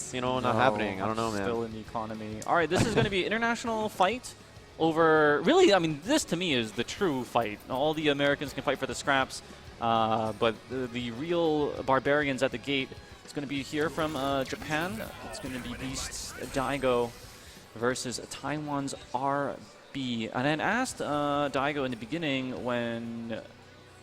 it's, you know, not happening. I don't know, man. Still in the economy. All right, this is going to be an international fight over, really, I mean, this to me is the true fight. All the Americans can fight for the scraps, but the real barbarians at the gate is going to be here from Japan. It's going to be Beast's Daigo versus Taiwan's RB. And I asked Daigo in the beginning when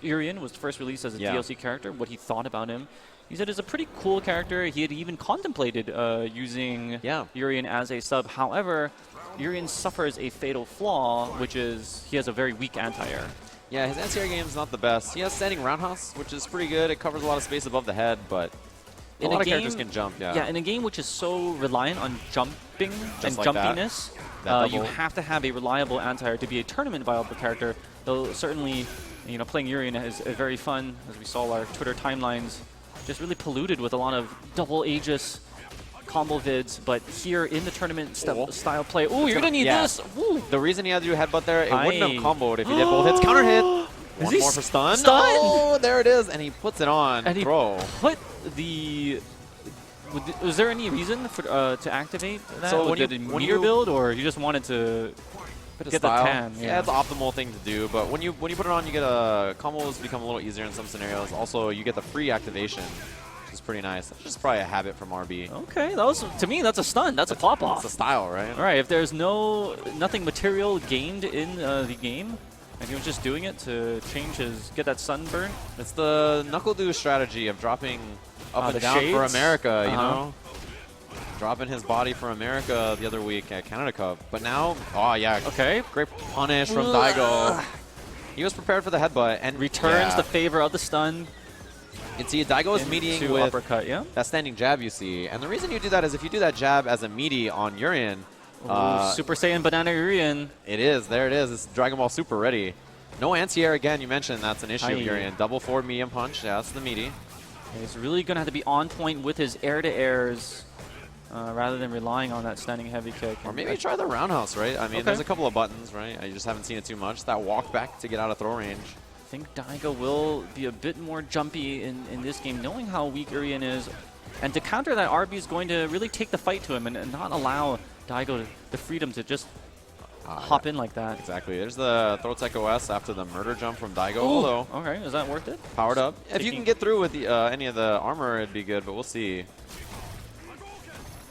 Urien was first released as a DLC character what he thought about him. He said it's a pretty cool character. He had even contemplated using Urien as a sub. However, Urien suffers a fatal flaw, which is he has a very weak anti-air. Yeah, his anti-air game is not the best. He has standing roundhouse, which is pretty good. It covers a lot of space above the head, but a lot of characters can jump, Yeah, in a game which is so reliant on jumping and like jumpiness, you have to have a reliable anti-air to be a tournament-viable character. Though certainly, you know, playing Urien is very fun, as we saw our Twitter timelines just really polluted with a lot of double Aegis combo vids, but here in the tournament style play, you're gonna need this. Ooh. The reason he had to do headbutt there, it wouldn't have comboed if he did both hits. Counter hit. One more for stun. Oh, there it is, and he puts it on. And throw. He put the. Was there any reason for to activate that? So when you build, or you just wanted to get the tan? Yeah, it's an optimal thing to do. But when you put it on, you get combos become a little easier in some scenarios. Also, you get the free activation. Is pretty nice. That's just probably a habit from RB. Okay, that was, to me, that's a stun. That's a pop-off. It's a style, right? All right, if there's nothing material gained in the game, and he was just doing it to get that sunburn. It's the Knuckle Do strategy of dropping up and down shades? for America, you know? Dropping his body for America the other week at Canada Cup. But now, okay. Great punish from Daigo. He was prepared for the headbutt and returns the favor of the stun. You can see Daigo is meeting with uppercut, that standing jab you see. And the reason you do that is if you do that jab as a meaty on Urien. Super Saiyan Banana Urien. It is. There it is. It's Dragon Ball Super ready. No anti-air again. You mentioned that's an issue of Urien. Double forward medium punch. Yeah, that's the meaty. He's really going to have to be on point with his air-to-airs rather than relying on that standing heavy kick. Or maybe try the roundhouse, right? I mean, there's a couple of buttons, right? I just haven't seen it too much. That walk back to get out of throw range. I think Daigo will be a bit more jumpy in this game, knowing how weak Urien is. And to counter that, RB is going to really take the fight to him and not allow Daigo the freedom to just hop in like that. Exactly. There's the throw tech OS after the murder jump from Daigo. Although, okay, is that worth it? Powered up. If you can get through with the, any of the armor, it'd be good, but we'll see.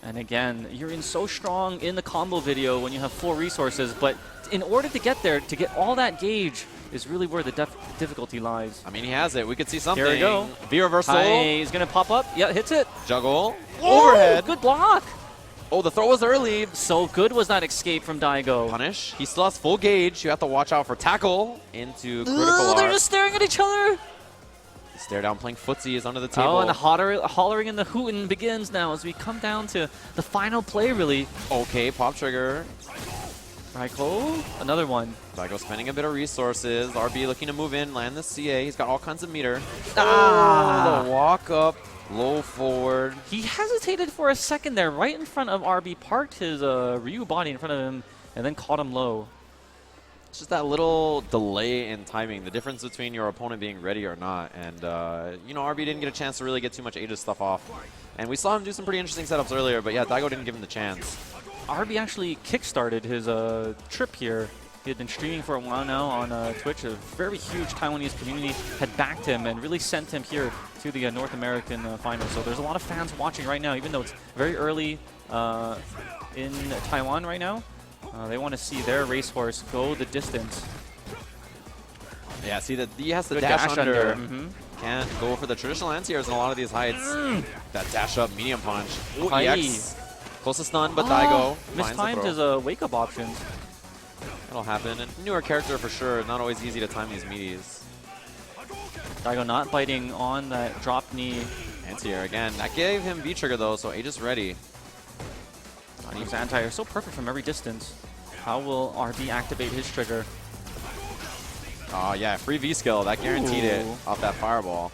And again, Urien's so strong in the combo video when you have full resources, but in order to get there, to get all that gauge, is really where the difficulty lies. I mean, he has it. We could see something. Here we go. V reversal. He's going to pop up. Yeah, hits it. Juggle. Whoa, overhead. Good block. Oh, the throw was early. So good was that escape from Daigo. Punish. He still has full gauge. You have to watch out for tackle into critical R. They're just staring at each other. Stare down playing footsies under the table. Oh, and the hollering and the hooting begins now as we come down to the final play, really. Okay, pop trigger. Raiko, another one. Daigo spending a bit of resources. RB looking to move in, land the CA. He's got all kinds of meter. The walk up, low forward. He hesitated for a second there, right in front of RB, parked his Ryu body in front of him, and then caught him low. It's just that little delay in timing, the difference between your opponent being ready or not. And, you know, RB didn't get a chance to really get too much Aegis stuff off. And we saw him do some pretty interesting setups earlier, but yeah, Daigo didn't give him the chance. RB actually kickstarted his trip here. He had been streaming for a while now on Twitch. A very huge Taiwanese community had backed him and really sent him here to the North American finals. So there's a lot of fans watching right now, even though it's very early in Taiwan right now. They want to see their racehorse go the distance. Yeah, see that he has to dash under. Can't go for the traditional anti-airs in a lot of these heights. That dash up medium punch. Ooh, EX. Close to stun, but Daigo mistimed his wake-up options. That'll happen. And newer character for sure. Not always easy to time these meaties. Daigo not biting on that drop knee. Anti-air again. That gave him V-trigger though, so Aegis ready. His anti-air so perfect from every distance. How will RB activate his trigger? Oh yeah, free V-skill. That guaranteed it off that fireball.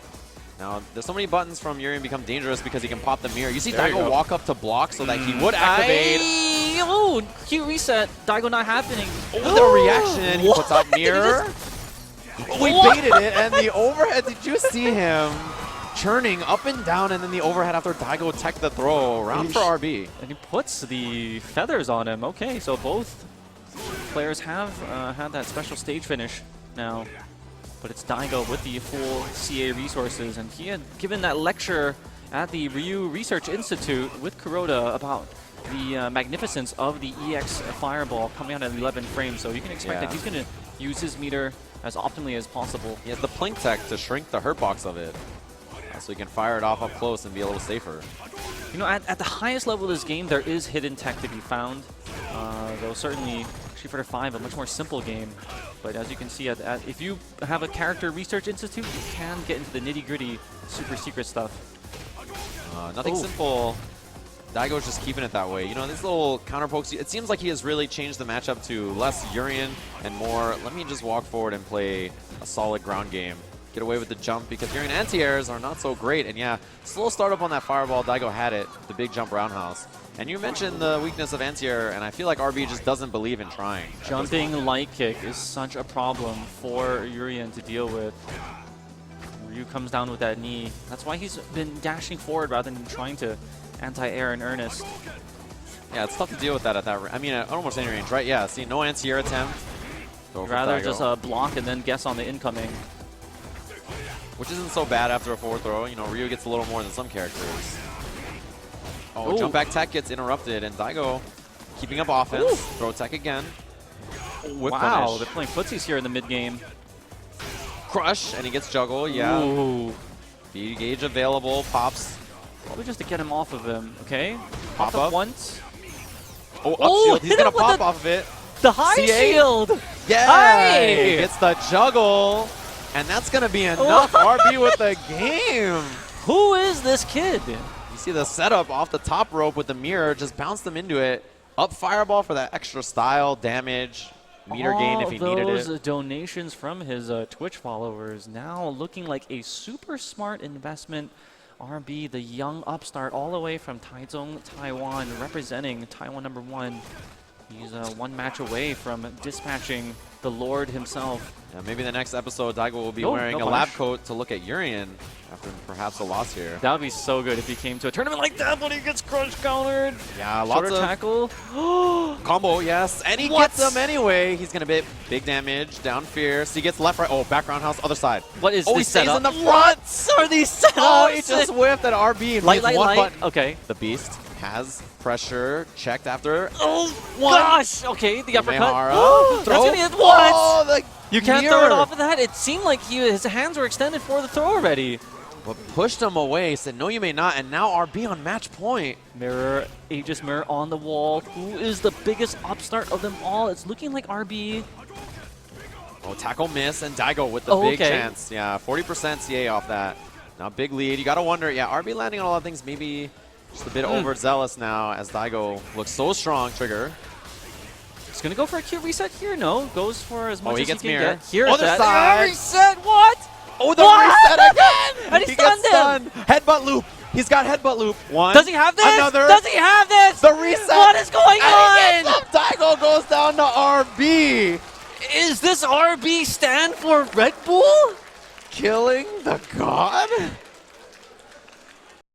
Now, there's so many buttons from Urien become dangerous because he can pop the mirror. You see Daigo walk up to block so that he would activate. Oh, cute reset. Daigo not happening. Oh, the reaction. He puts out mirror. We baited it, and the overhead. Did you see him? churning up and down, and then the overhead after Daigo tech the throw. Round for RB. And he puts the feathers on him. Okay, so both players have had that special stage finish now. But it's Daigo with the full CA resources, and he had given that lecture at the Ryu Research Institute with Kuroda about the magnificence of the EX Fireball coming out at 11 frames. So you can expect that he's going to use his meter as optimally as possible. He has the Plink tech to shrink the hurt box of it, so he can fire it off up close and be a little safer. You know, at the highest level of this game, there is hidden tech to be found. Though certainly Street Fighter 5, a much more simple game. But as you can see, if you have a character research institute, you can get into the nitty-gritty, super secret stuff. Nothing simple. Daigo's just keeping it that way. You know, this little counter pokes, it seems like he has really changed the matchup to less Urien and more, let me just walk forward and play a solid ground game. Get away with the jump because Urien anti-airs are not so great. And yeah, slow startup on that fireball. Daigo had it, the big jump roundhouse. And you mentioned the weakness of anti-air, and I feel like RB just doesn't believe in trying. Jumping light kick is such a problem for Urien to deal with. Ryu comes down with that knee. That's why he's been dashing forward rather than trying to anti-air in earnest. Yeah, it's tough to deal with that at that. I mean, at almost any range, right? Yeah, see, no anti-air attempt. Rather just block and then guess on the incoming. Which isn't so bad after a forward throw. You know, Ryu gets a little more than some characters. Oh, ooh. Jump back tech gets interrupted, and Daigo keeping up offense. Ooh. Throw tech again. Wow, punish. they're playing footsies here in the mid-game. Crush, and he gets juggle, yeah. Ooh. B gauge available, pops. Probably just to get him off of him, okay? Pop up once. Oh, up shield. He's going to pop off of it. The high CA? shield! Yeah! Hi! Gets the juggle. And that's going to be enough. RB with the game. Who is this kid? You see the setup off the top rope with the mirror. Just bounce them into it. Up fireball for that extra style, damage, meter gain if he needed it. Those donations from his Twitch followers now looking like a super smart investment. RB, the young upstart, all the way from Taichung, Taiwan, representing Taiwan #1. He's one match away from dispatching the Lord himself. Yeah, maybe the next episode, Daigo will be wearing a lab coat to look at Urien after perhaps a loss here. That would be so good if he came to a tournament like that when he gets crunch countered. Yeah, lots of tackle. Combo, yes. And he gets him anyway. He's going to be big damage, down fierce. He gets left, right. Oh, back roundhouse, other side. What is this this setup? setup? He's in the front. What are these setups? Oh, he just whiffed at RB. And light, one button. Okay. The Beast has pressure checked after. Oh, gosh. Okay, the uppercut. Umehara. That's going to be it. What? Oh, you can't throw it off of that. It seemed like his hands were extended for the throw already. But pushed him away, said, no, you may not. And now RB on match point. Mirror, Aegis Mirror on the wall. Who is the biggest upstart of them all? It's looking like RB. Oh, tackle miss, and Daigo with the big chance. Yeah, 40% CA off that. Now big lead. You got to wonder, yeah, RB landing on a lot of things, maybe just a bit overzealous now as Daigo looks so strong. Trigger. He's going to go for a Q reset here. No, goes for as much as he can mirror. get. Here Other side. Reset, what? Oh, the reset again! And he stunned him! Headbutt loop. He's got headbutt loop. One. Does he have this? Another. Does he have this? The reset. What is going on? Daigo goes down to RB. Is this RB stand for Red Bull? Killing the god?